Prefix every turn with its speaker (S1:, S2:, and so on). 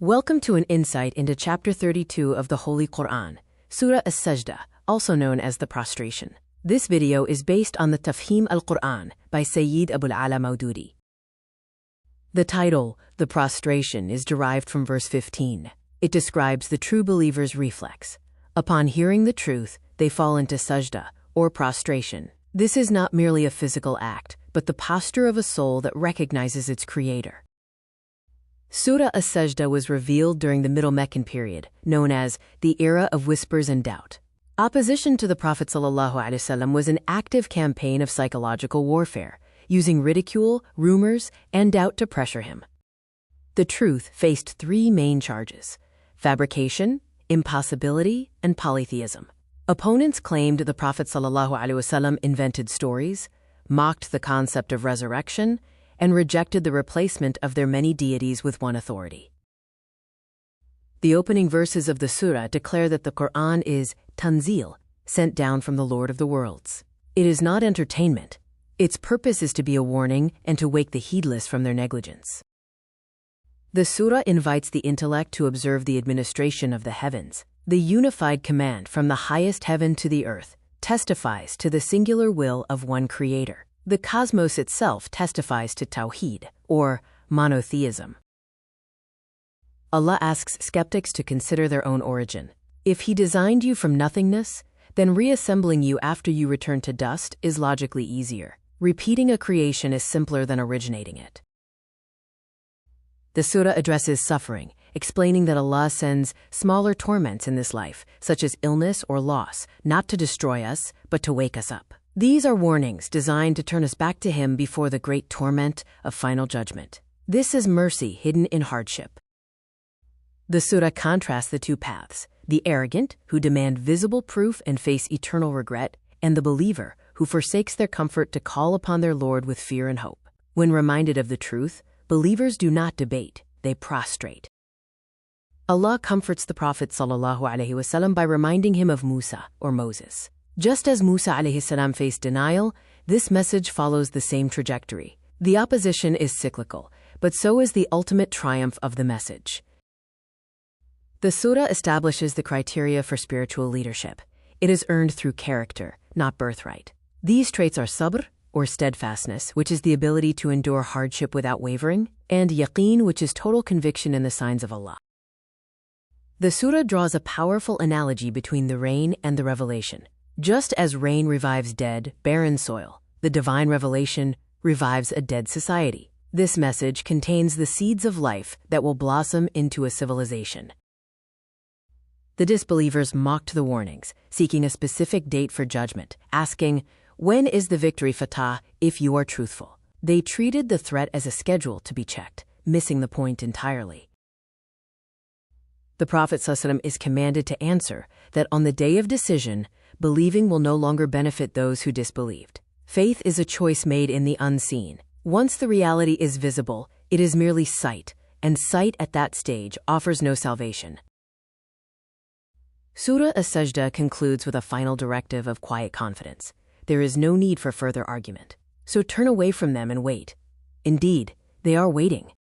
S1: Welcome to an insight into Chapter 32 of the Holy Quran, Surah Sajda, also known as the Prostration. This video is based on the Tafhim al-Quran by Sayyid Abul Ala Maududi. The title, The Prostration, is derived from verse 15. It describes the true believer's reflex. Upon hearing the truth, they fall into sajda, or prostration. This is not merely a physical act, but the posture of a soul that recognizes its creator. Surah Sajda was revealed during the Middle Meccan period, known as the era of whispers and doubt. Opposition to the Prophet ﷺ was an active campaign of psychological warfare, using ridicule, rumors, and doubt to pressure him. The truth faced three main charges: fabrication, impossibility, and polytheism. Opponents claimed the Prophet ﷺ invented stories, mocked the concept of resurrection, and rejected the replacement of their many deities with one authority. The opening verses of the surah declare that the Quran is tanzil, sent down from the Lord of the worlds. It is not entertainment. Its purpose is to be a warning and to wake the heedless from their negligence. The surah invites the intellect to observe the administration of the heavens. The unified command from the highest heaven to the earth testifies to the singular will of one creator. The cosmos itself testifies to Tawheed, or monotheism. Allah asks skeptics to consider their own origin. If He designed you from nothingness, then reassembling you after you return to dust is logically easier. Repeating a creation is simpler than originating it. The surah addresses suffering, explaining that Allah sends smaller torments in this life, such as illness or loss, not to destroy us, but to wake us up. These are warnings designed to turn us back to Him before the great torment of final judgment. This is mercy hidden in hardship. The surah contrasts the two paths: the arrogant, who demand visible proof and face eternal regret, and the believer, who forsakes their comfort to call upon their Lord with fear and hope. When reminded of the truth, believers do not debate, they prostrate. Allah comforts the Prophet ﷺ by reminding him of Musa, or Moses. Just as Musa ﷺ faced denial, this message follows the same trajectory. The opposition is cyclical, but so is the ultimate triumph of the message. The surah establishes the criteria for spiritual leadership. It is earned through character, not birthright. These traits are sabr, or steadfastness, which is the ability to endure hardship without wavering, and yaqeen, which is total conviction in the signs of Allah. The surah draws a powerful analogy between the rain and the revelation. Just as rain revives dead, barren soil, the divine revelation revives a dead society. This message contains the seeds of life that will blossom into a civilization. The disbelievers mocked the warnings, seeking a specific date for judgment, asking, "When is the victory, Fatah, if you are truthful?" They treated the threat as a schedule to be checked, missing the point entirely. The Prophet ﷺ is commanded to answer that on the day of decision, believing will no longer benefit those who disbelieved. Faith is a choice made in the unseen. Once the reality is visible, it is merely sight, and sight at that stage offers no salvation. Surah Sajda concludes with a final directive of quiet confidence. There is no need for further argument. So turn away from them and wait. Indeed, they are waiting.